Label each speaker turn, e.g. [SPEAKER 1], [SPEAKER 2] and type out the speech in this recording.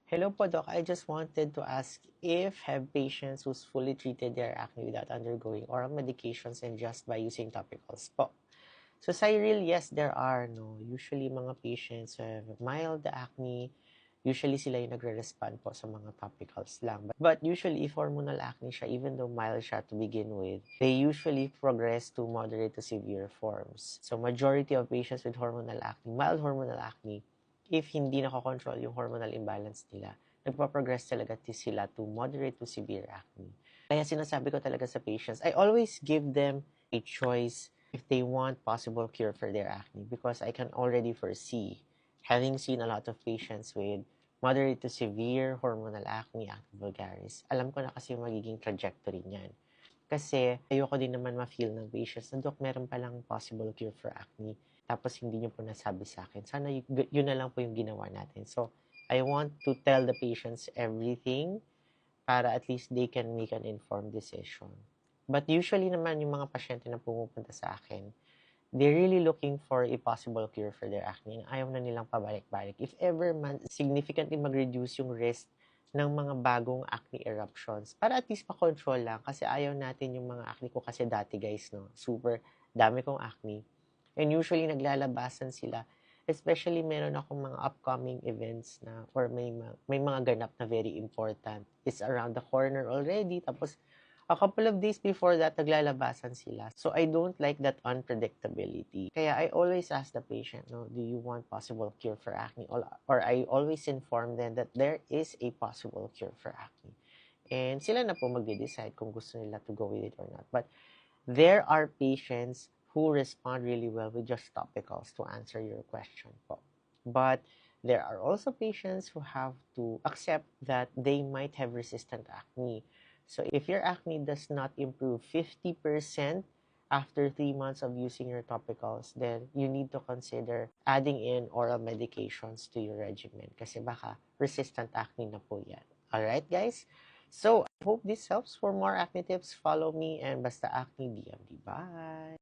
[SPEAKER 1] Hello po, Doc. I just wanted to ask if have patients who's fully treated their acne without undergoing oral medications and just by using topicals po. So, Cyril, yes, there are, no. Usually, mga patients who have mild acne, usually sila yung nagre-respond po sa mga topicals lang. But usually, if hormonal acne siya, even though mild siya to begin with, they usually progress to moderate to severe forms. So, majority of patients with hormonal acne, mild hormonal acne, if hindi nakakontrol yung hormonal imbalance nila, nagpa-progress talaga sila to moderate to severe acne. Kaya sinasabi ko talaga sa patients, I always give them a choice if they want possible cure for their acne because I can already foresee, having seen a lot of patients with moderate to severe hormonal acne, acne vulgaris, alam ko na kasi yung magiging trajectory niyan. Kasi ayoko din naman ma-feel ng patients na, Dok, meron palang possible cure for acne. Tapos hindi niyo po nasabi sa akin. Sana yun na lang po yung ginawa natin. So, I want to tell the patients everything para at least they can make an informed decision. But usually naman yung mga pasyente na pumupunta sa akin, they're really looking for a possible cure for their acne. Ayaw na nilang pabalik-balik. If ever man, significantly mag-reduce yung risk ng mga bagong acne eruptions para at least pa-control lang kasi ayaw natin yung mga acne ko kasi dati guys, no, super dami kong acne and usually naglalabasan sila, especially meron akong mga upcoming events na or may mga ganap na very important, it's around the corner already, tapos a couple of days before that, naglalabasan sila. So, I don't like that unpredictability. Kaya I always ask the patient, no, do you want possible cure for acne? Or I always inform them that there is a possible cure for acne. And sila na po magde-decide kung gusto nila to go with it or not. But there are patients who respond really well with just topicals to answer your question po. But there are also patients who have to accept that they might have resistant acne. So if your acne does not improve 50% after 3 months of using your topicals, then you need to consider adding in oral medications to your regimen kasi baka resistant acne na po yan. Alright, guys? So, I hope this helps. For more acne tips, follow me and Basta Acne DMD. Bye!